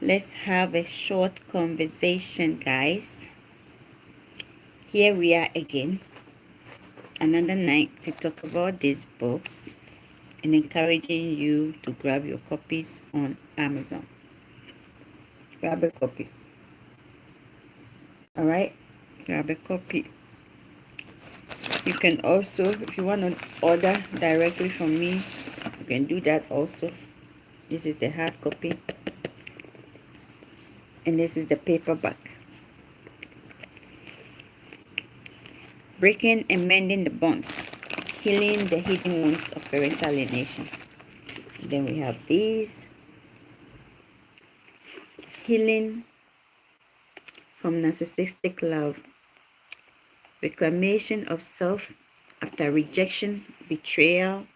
Let's have a short conversation, guys. Here we are again, another night to talk about these books and encouraging you to grab your copies on Amazon. Grab a copy. All right? Grab a copy. You can also, if you want to order directly from me, you can do that also. This is the hard copy, and this is the paperback. Breaking and Mending the Bonds, Healing the Hidden Wounds of Parental Alienation. Then we have these, Healing from Narcissistic Love, Reclamation of Self After Rejection, Betrayal,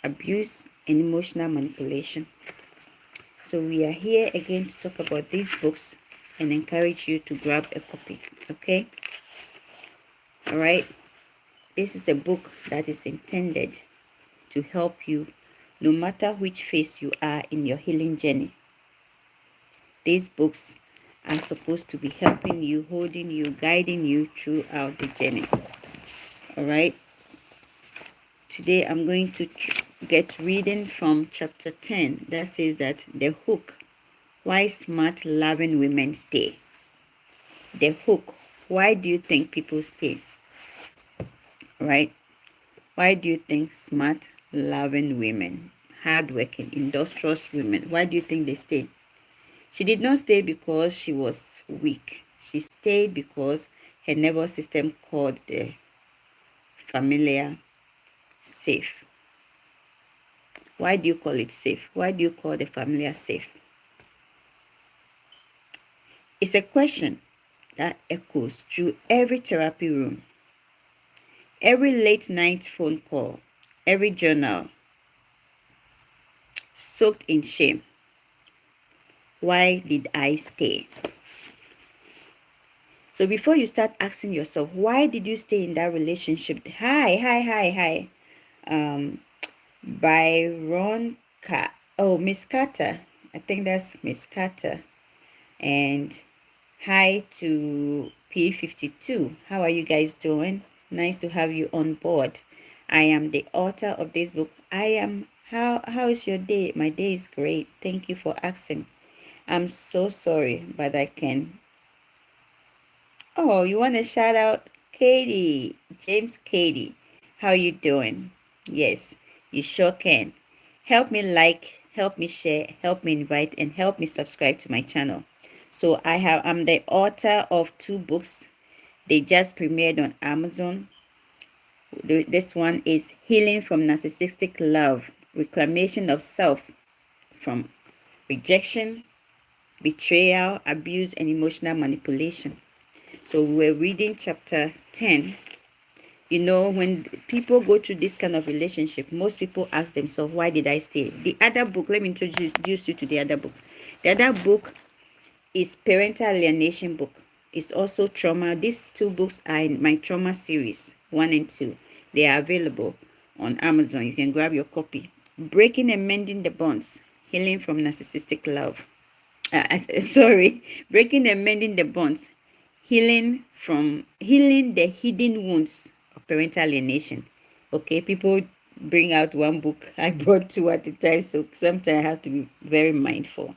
Abuse, and Emotional Manipulation. So we are here again to talk about these books and encourage you to grab a copy, okay? All right? This is a book that is intended to help you no matter which phase you are in your healing journey. These books are supposed to be helping you, holding you, guiding you throughout the journey. All right? Today I'm going to get reading from chapter 10 that says that the hook, why smart loving women stay. The hook, why do you think people stay? Right? Why do you think smart loving women, hardworking, industrious women, why do you think they stay? She did not stay because she was weak. She stayed because her nervous system called the familiar safe. Why do you call it safe? Why do you call the familiar safe? It's a question that echoes through every therapy room, every late night phone call, every journal soaked in shame. Why did I stay? So before you start asking yourself, why did you stay in that relationship? Hi. Byron Miss Carter. I think that's Miss Carter. And hi to P52. How are you guys doing? Nice to have you on board. I am the author of this book. How is your day? My day is great. Thank you for asking. I'm so sorry, but I can. Oh, you want to shout out Katie, James Katie. How you doing? Yes, you sure can. Help me like, help me share, help me invite, and help me subscribe to my channel. So I'm the author of 2 books. They just premiered on Amazon. This one is Healing from Narcissistic Love, Reclamation of Self from Rejection, Betrayal, Abuse, and Emotional Manipulation. So we're reading chapter 10. You know, when people go through this kind of relationship, most people ask themselves, why did I stay? The other book, let me introduce you to the other book. The other book is Parental Alienation book. It's also trauma. These 2 books are in my trauma series, 1 and 2. They are available on Amazon. You can grab your copy. Breaking and Mending the Bonds, Healing from Narcissistic Love. Breaking and Mending the Bonds, healing the hidden wounds of parental alienation. Okay, people bring out one book. I brought 2 at a time, so sometimes I have to be very mindful.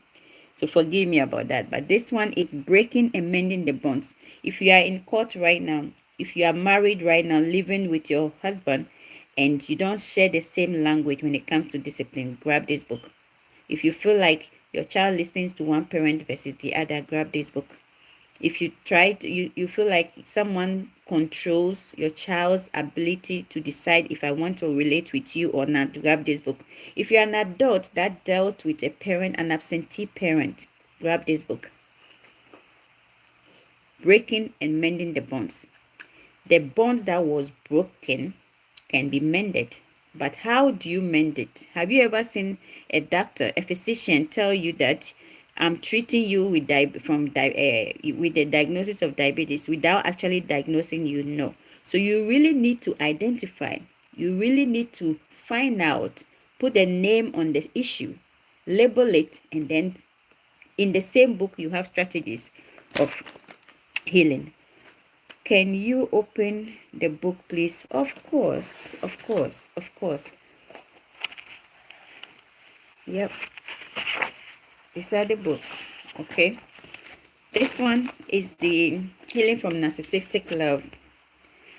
So forgive me about that. But this one is Breaking and Mending the Bonds. If you are in court right now, if you are married right now, living with your husband, and you don't share the same language when it comes to discipline, grab this book. If you feel like your child listens to one parent versus the other, grab this book. If you feel like someone controls your child's ability to decide if I want to relate with you or not, grab this book. If you're an adult that dealt with an absentee parent, grab this book. Breaking and Mending the Bonds. The bond that was broken can be mended. But how do you mend it? Have you ever seen a doctor, a physician tell you that I'm treating you with the diagnosis of diabetes without actually diagnosing you? No. So you really need to identify. You really need to find out, put a name on the issue, label it, and then in the same book you have strategies of healing. Can you open the book, please? Of course, of course, of course. Yep, these are the books. Okay, this one is the Healing from Narcissistic Love,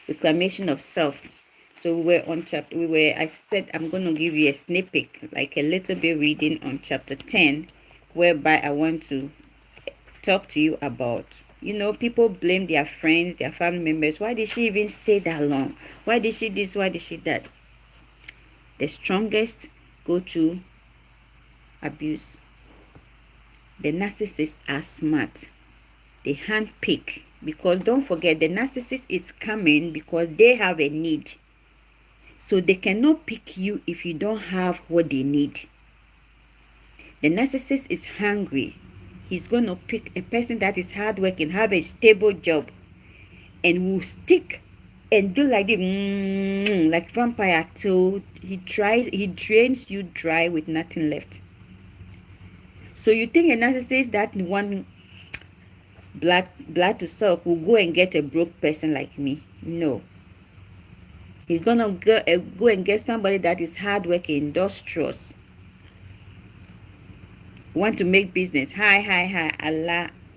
Reclamation of Self. So I said I'm going to give you a snippet, like a little bit reading on chapter 10, whereby I want to talk to you about, people blame their friends, their family members. Why did she even stay that long? Why did she this? Why did she that? The strongest go through abuse. The narcissists are smart. They handpick, because don't forget, the narcissist is coming because they have a need. So they cannot pick you if you don't have what they need. The narcissist is hungry. He's going to pick a person that is hardworking, have a stable job, and will stick and do like the like vampire till he drains you dry with nothing left. So you think a narcissist that one blood to suck will go and get a broke person like me? No. He's gonna go and get somebody that is hardworking, industrious, want to make business. Hi,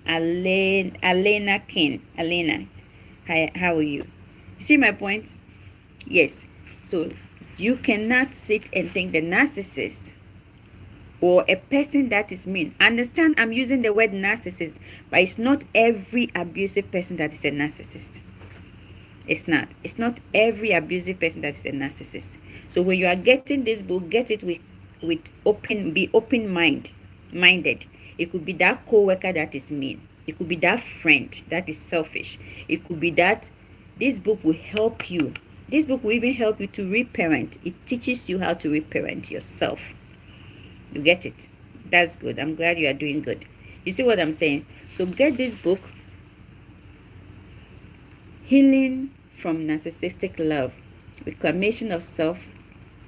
Alena King. Alena, hi, how are you? See my point? Yes. So you cannot sit and think the narcissist or a person that is mean. Understand, I'm using the word narcissist, but it's not every abusive person that is a narcissist. It's not every abusive person that is a narcissist. So when you are getting this book, get it with open-minded. It could be that co-worker that is mean. It could be that friend that is selfish. It could be that this book will help you. This book will even help you to reparent. It teaches you how to reparent yourself. You get it? That's good. I'm glad you are doing good. You see what I'm saying? So get this book, Healing from Narcissistic Love, Reclamation of Self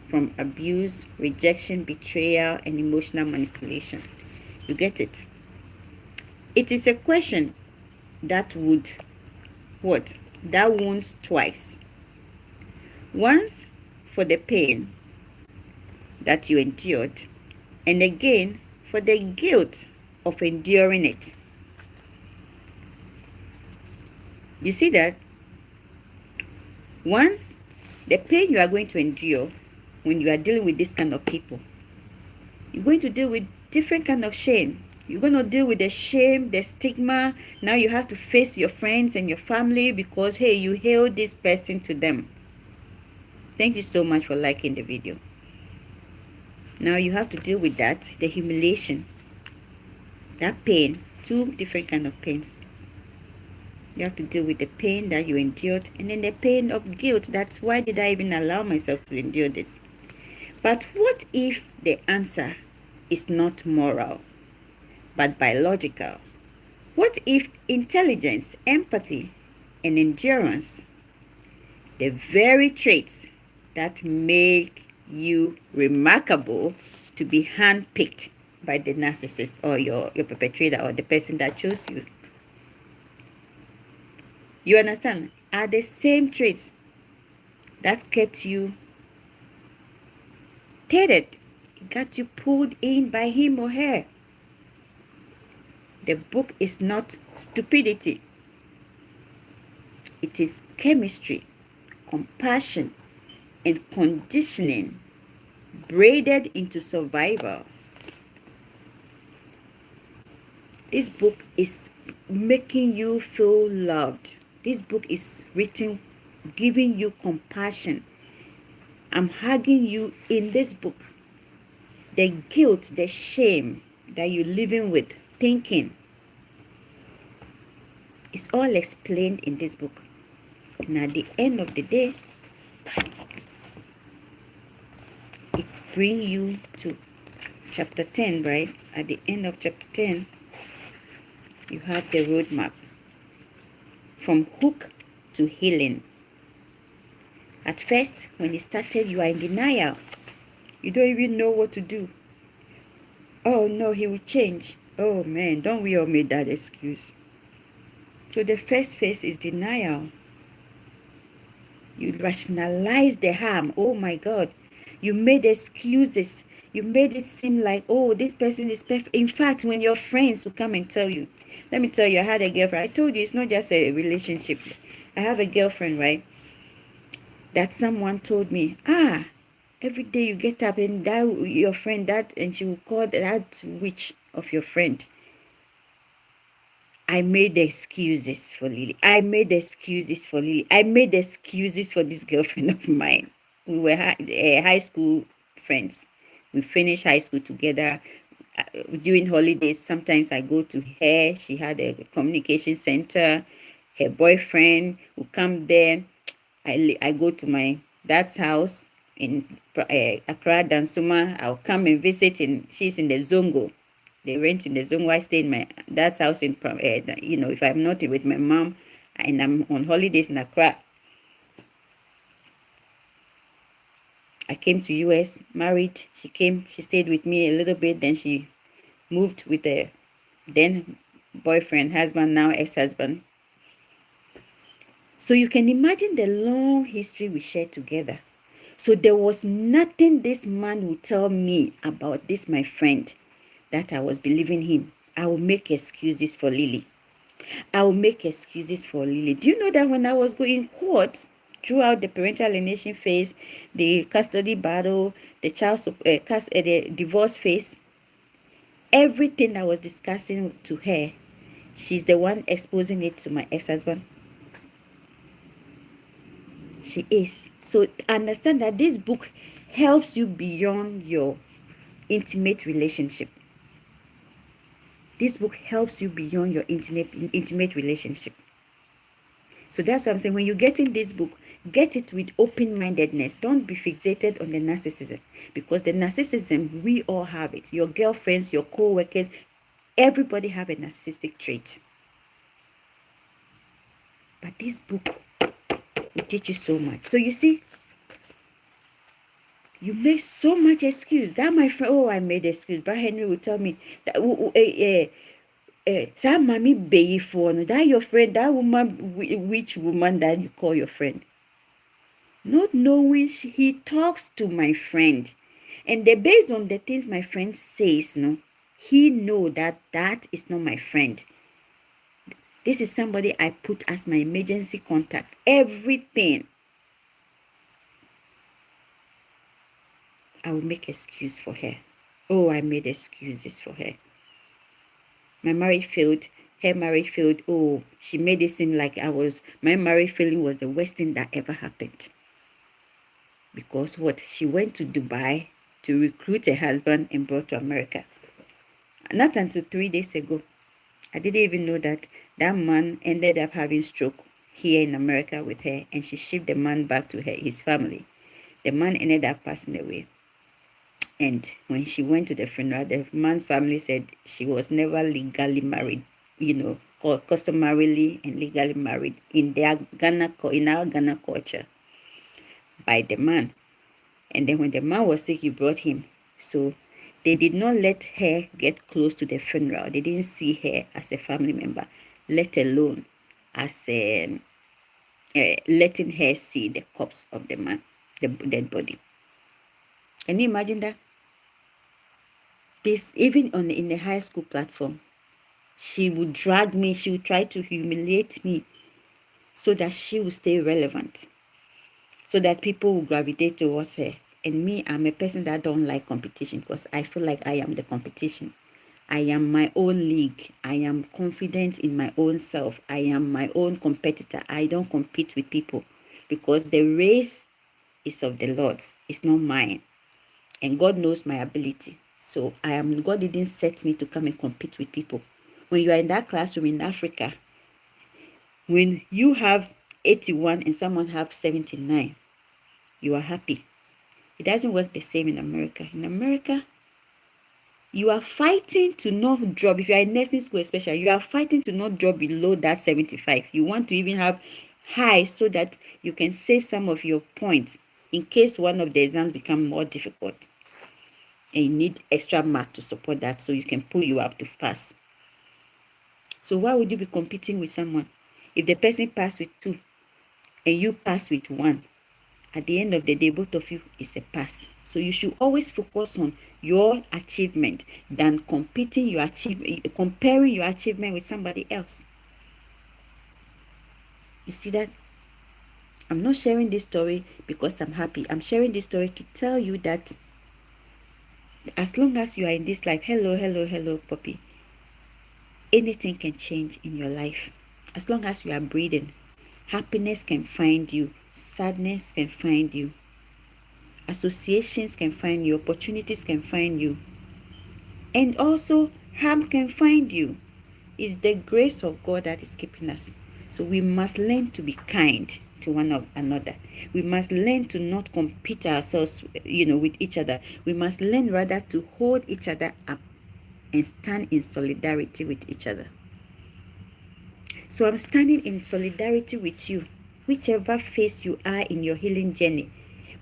from Abuse, Rejection, Betrayal, and Emotional Manipulation. You get it? It is a question that would, that wounds twice. Once for the pain that you endured, and again for the guilt of enduring it. You see that? Once, the pain you are going to endure when you are dealing with this kind of people, you're going to deal with different kind of shame. You're going to deal with the shame, the stigma. Now you have to face your friends and your family because, hey, you held this person to them. Thank you so much for liking the video. Now you have to deal with that, the humiliation, that pain, two different kind of pains. You have to deal with the pain that you endured, and then the pain of guilt. That's why did I even allow myself to endure this? But what if the answer is not moral, but biological? What if intelligence, empathy, and endurance, the very traits that make you remarkable to be handpicked by the narcissist or your perpetrator or the person that chose you? You understand? Are the same traits that kept you tethered, got you pulled in by him or her. The book is not stupidity. It is chemistry, compassion, and conditioning braided into survival. This book is making you feel loved. This book is written, giving you compassion. I'm hugging you in this book. The guilt, the shame that you're living with, thinking, it's all explained in this book. And at the end of the day, it brings you to chapter 10, right? At the end of chapter 10, you have the roadmap. From hook to healing. At first, when it started, you are in denial. You don't even know what to do. Oh no, he will change. Oh man, don't we all make that excuse? So the first phase is denial. You rationalize the harm. Oh my God. You made excuses. You made it seem like, oh, this person is perfect. In fact, when your friends will come and tell you, let me tell you, I had a girlfriend. I told you it's not just a relationship. I have a girlfriend, right? That someone told me, every day you get up and that your friend, that, and she will call that witch of your friend. I made excuses for Lily. I made excuses for Lily. I made excuses for this girlfriend of mine. We were high school friends. We finished high school together. During holidays, sometimes I go to her. She had a communication center. Her boyfriend would come there. I go to my dad's house in Accra, Dansuma. I'll come and visit, and she's in the Zongo. They rent in the Zongo. I stay in my dad's house in, if I'm not with my mom and I'm on holidays in Accra. I came to US, married. She stayed with me a little bit. Then she moved with a then boyfriend, husband, now ex-husband. So you can imagine the long history we shared together. So there was nothing this man would tell me about this, my friend, that I was believing him. I will make excuses for Lily. I will make excuses for Lily. Do you know that when I was going court throughout the parental alienation phase, the custody battle, the the divorce phase, everything I was discussing to her, she's the one exposing it to my ex-husband. She is. So understand that this book helps you beyond your intimate relationship. This book helps you beyond your intimate relationship. So that's what I'm saying. When you get in this book, get it with open-mindedness. Don't be fixated on the narcissism, because the narcissism, we all have it. Your girlfriends, your co-workers, everybody have a narcissistic trait. But this book will teach you so much. So you see, you make so much excuse. That my friend, oh, I made excuse. But Henry will tell me that that mommy baby for that your friend, that woman, which woman that you call your friend. Not knowing he talks to my friend, and the based on the things my friend says, no, he know that that is not my friend. This is somebody I put as my emergency contact. Everything I will make excuse for her. Oh, I made excuses for her. My marriage failed. Her marriage failed. Oh, she made it seem like my marriage failing was the worst thing that ever happened. Because what? She went to Dubai to recruit a husband and brought to America. Not until 3 days ago, I didn't even know that that man ended up having stroke here in America with her, and she shipped the man back to his family. The man ended up passing away. And when she went to the funeral, the man's family said she was never legally married, customarily and legally married in our Ghana culture by the man. And then when the man was sick, you brought him. So they did not let her get close to the funeral. They didn't see her as a family member, let alone as letting her see the corpse of the man, the dead body. Can you imagine that? This, even in the high school platform, she would drag me, she would try to humiliate me so that she would stay relevant, so that people will gravitate towards her. And me, I'm a person that don't like competition, because I feel like I am the competition. I am my own league. I am confident in my own self. I am my own competitor. I don't compete with people, because the race is of the Lord's. It's not mine. And God knows my ability. So God didn't set me to come and compete with people. When you are in that classroom in Africa, when you have 81 and someone have 79, you are happy. It doesn't work the same in America. In America, you are fighting to not drop. If you are in nursing school especially, you are fighting to not drop below that 75. You want to even have high so that you can save some of your points in case one of the exams become more difficult. and you need extra mark to support that, so you can pull you up to pass. So why would you be competing with someone? If the person pass with 2 and you pass with 1, at the end of the day, both of you is a pass. So you should always focus on your achievement than comparing your achievement with somebody else. You see that? I'm not sharing this story because I'm happy. I'm sharing this story to tell you that as long as you are in this life, hello, puppy, anything can change in your life. As long as you are breathing, happiness can find you, sadness can find you, associations can find you, opportunities can find you, and also harm can find you. It's the grace of God that is keeping us. So we must learn to be kind to one another. We must learn to not compete ourselves, with each other. We must learn rather to hold each other up and stand in solidarity with each other. So I'm standing in solidarity with you, whichever phase you are in your healing journey.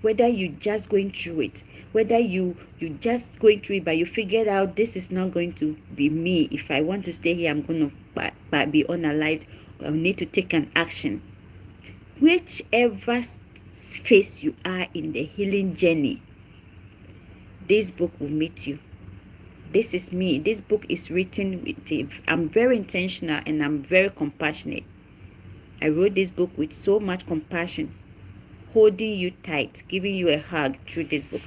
Whether you're just going through it, whether you just going through it, but you figured out this is not going to be me. If I want to stay here, I'm going to be unalived. I need to take an action. Whichever phase you are in the healing journey, this book will meet you. This is me. This book is written with, I'm very intentional and I'm very compassionate. I wrote this book with so much compassion, holding you tight, giving you a hug through this book.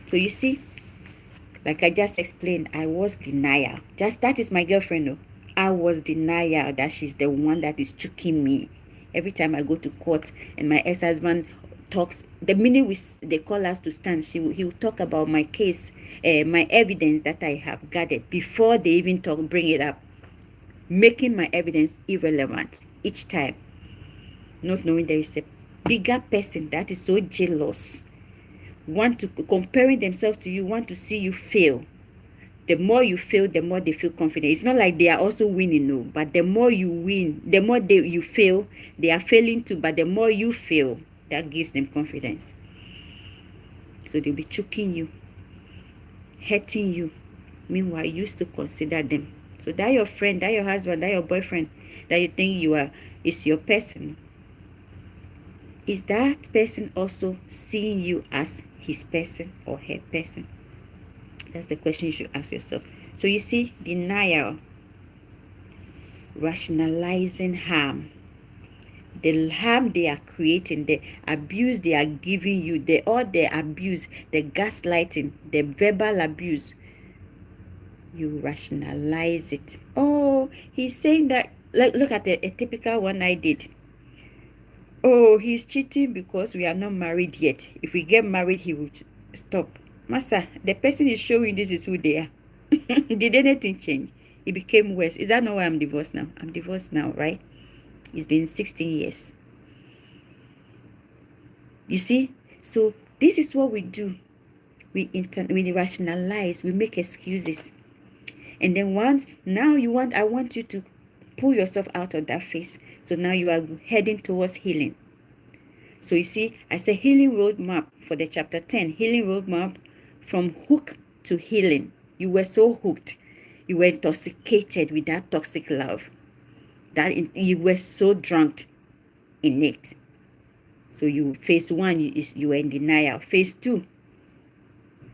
So you see, like I just explained, I was denial. That is my girlfriend, though. I was denial that she's the one that is choking me. Every time I go to court and my ex-husband talks, the minute they call us to stand, he will talk about my case, my evidence that I have gathered before they even bring it up, making my evidence irrelevant each time, not knowing there is a bigger person that is so jealous, comparing themselves to you, want to see you fail. The more you fail, the more they feel confident. It's not like they are also winning, no, but the more you win, the more you fail, they are failing too, but the more you fail, that gives them confidence. So they'll be choking you, hurting you. Meanwhile, you used to consider them. So that your friend, that your husband, that your boyfriend, that you think is your person, is that person also seeing you as his person or her person? That's the question you should ask yourself. So you see, denial, rationalizing harm, the harm they are creating, the abuse they are giving you, the abuse, the gaslighting, the verbal abuse, you rationalize it. Oh, he's saying that, like, look at a typical one I did. Oh, he's cheating because we are not married yet. If we get married, he would stop. Master, the person is showing this is who they are. Did anything change? It became worse. Is that not why I'm divorced now? I'm divorced now, right? It's been 16 years. You see? So this is what we do. We rationalize, we make excuses. And then I want you to pull yourself out of that phase. So now you are heading towards healing. So you see, I say healing roadmap for the chapter 10, healing roadmap from hook to healing. You were so hooked. You were intoxicated with that toxic love. You were so drunk in it. So phase 1, you were in denial. Phase 2,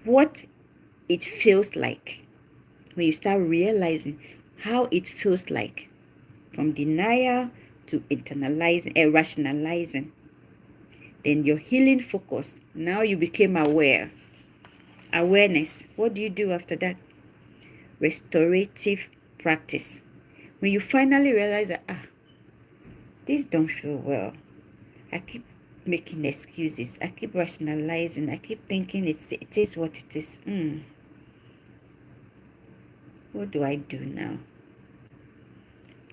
what it feels like. When you start realizing how it feels like, from denial to internalizing and rationalizing, then your healing focus, now you became awareness. What do you do after that? Restorative practice. When you finally realize that this don't feel well, I keep making excuses, I keep rationalizing, I keep thinking it is what it is. What do I do now?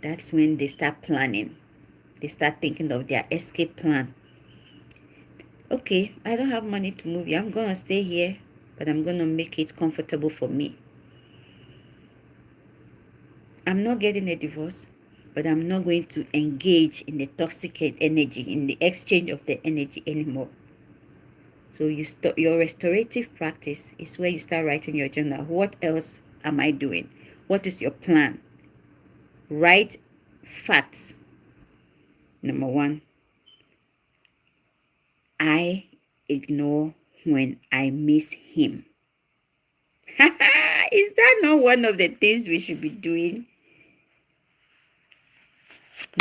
That's when they start planning. They start thinking of their escape plan. Okay, I don't have money to move you. I'm going to stay here, but I'm going to make it comfortable for me. I'm not getting a divorce, but I'm not going to engage in the toxic energy, in the exchange of the energy anymore. So your restorative practice is where you start writing your journal. What else am I doing? What is your plan? Write facts. Number one, I ignore when I miss him. Is that not one of the things we should be doing?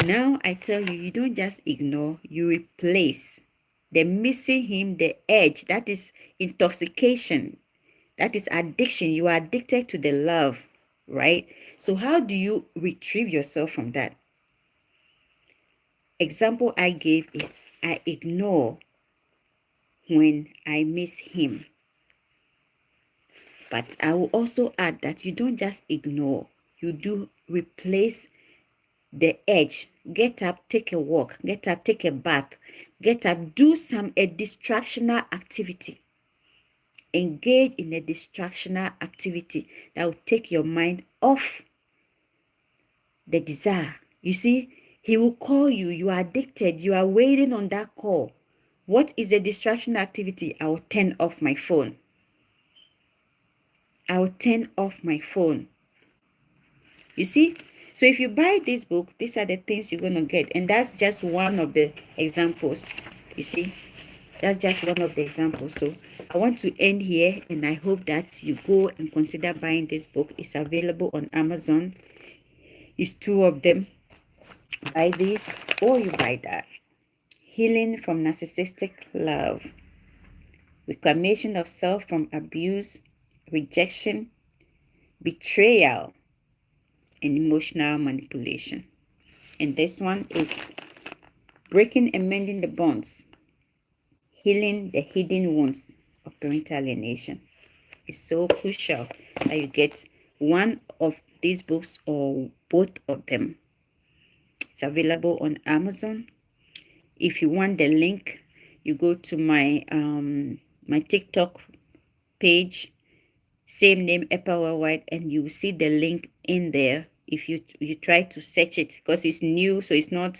Now I tell you, you don't just ignore, you replace. The missing him, the edge, that is intoxication. That is addiction. You are addicted to the love, right? So how do you retrieve yourself from that? Example I gave is I ignore when I miss him. But I will also add that you don't just ignore, you do replace the edge. Get up, take a walk, get up, take a bath, get up, do a distractional activity. Engage in a distractional activity that will take your mind off the desire. You see, he will call you, you are addicted, you are waiting on that call. What is a distraction activity? I will turn off my phone. I will turn off my phone. You see? So if you buy this book, these are the things you're going to get. And that's just one of the examples. You see? That's just one of the examples. So I want to end here, and I hope that you go and consider buying this book. It's available on Amazon. It's two of them. Buy this or you buy that. Healing from Narcissistic Love. Reclamation of Self from Abuse, Rejection, Betrayal, and Emotional Manipulation. And this one is Breaking and Mending the Bonds, Healing the Hidden Wounds of Parental Alienation. It's so crucial that you get one of these books or both of them. It's available on Amazon. If you want the link, you go to my my TikTok page, same name, Epa Worldwide, and you will see the link in there. If you try to search it, because it's new, so it's not,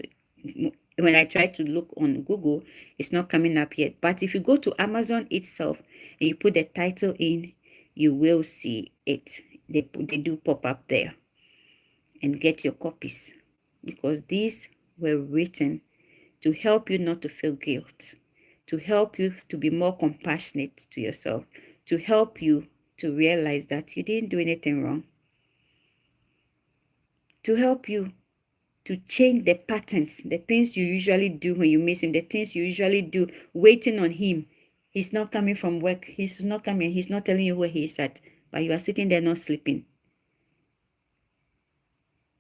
when I try to look on Google, it's not coming up yet. But if you go to Amazon itself and you put the title in, you will see it. They do pop up there. And get your copies, because these were written to help you not to feel guilt, to help you to be more compassionate to yourself, to help you to realize that you didn't do anything wrong, to help you to change the patterns, the things you usually do when you miss him, the things you usually do waiting on him. He's not coming from work. He's not coming. He's not telling you where he is at, but you are sitting there not sleeping.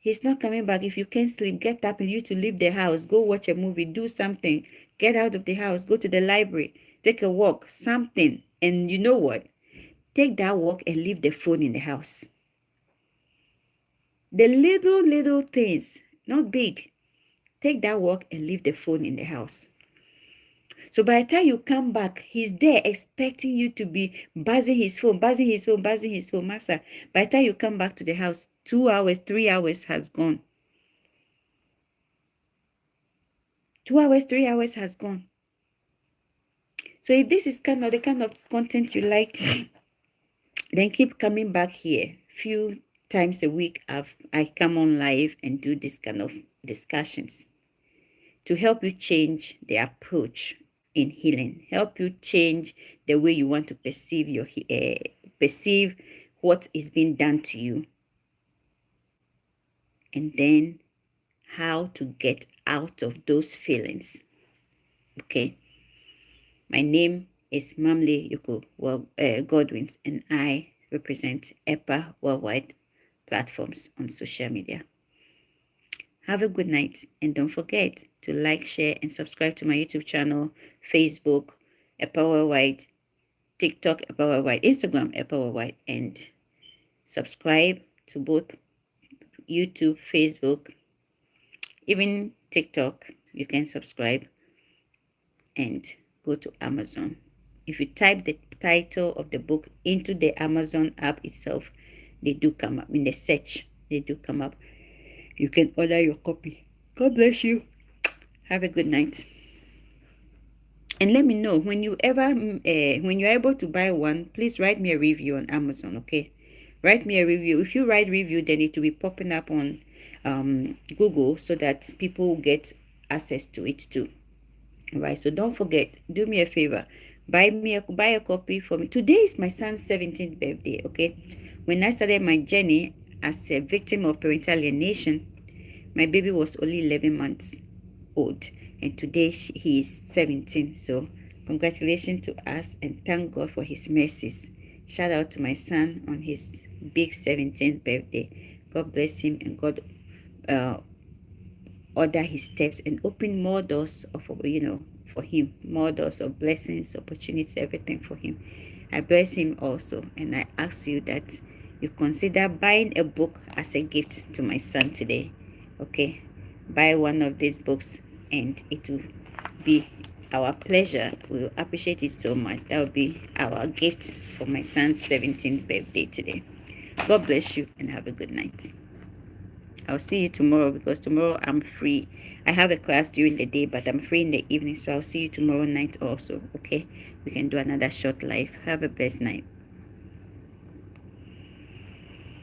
He's not coming back. If you can't sleep, get up and you to leave the house. Go watch a movie. Do something. Get out of the house. Go to the library. Take a walk. Something. And you know what? Take that walk and leave the phone in the house. The little things, not big. Take that walk and leave the phone in the house. So by the time you come back, he's there expecting you to be buzzing his phone. Master, by the time you come back to the house, 2 hours, 3 hours has gone. 2 hours, 3 hours has gone. So if this is the kind of content you like, then keep coming back here. Few times a week, I come on live and do this kind of discussions to help you change the approach in healing, help you change the way you want to perceive what is being done to you, and then how to get out of those feelings. Okay, my name is Mamle Yoko Godwins, and I represent EPA Worldwide platforms on social media. Have a good night, and don't forget to like, share, and subscribe to my YouTube channel, Facebook, EPA Worldwide, TikTok, EPA Worldwide, Instagram, EPA Worldwide, and subscribe to both YouTube, Facebook, even TikTok. You can subscribe and go to Amazon. If you type the title of the book into the Amazon app itself, they do come up. In the search, they do come up. You can order your copy. God bless you. Have a good night. And let me know when you ever when you're able to buy one, please write me a review on Amazon. Okay, write me a review. If you write review, then it will be popping up on Google, so that people get access to it too. All right, so don't forget, do me a favor, buy a copy for me. Today is my son's 17th birthday. Okay, when I started my journey as a victim of parental alienation, my baby was only 11 months old, and today he is 17. So congratulations to us, and thank God for his mercies. Shout out to my son on his big 17th birthday. God bless him, and God uh, order his steps and open more doors of, for him, more doors of blessings, opportunities, everything for him. I bless him also, and I ask you that you consider buying a book as a gift to my son today. Okay, buy one of these books, and it will be our pleasure. We will appreciate it so much. That will be our gift for my son's 17th birthday today. God bless you, and have a good night. I'll see you tomorrow, because tomorrow I'm free. I have a class during the day, but I'm free in the evening. So I'll see you tomorrow night also. Okay, we can do another short live. Have a blessed night.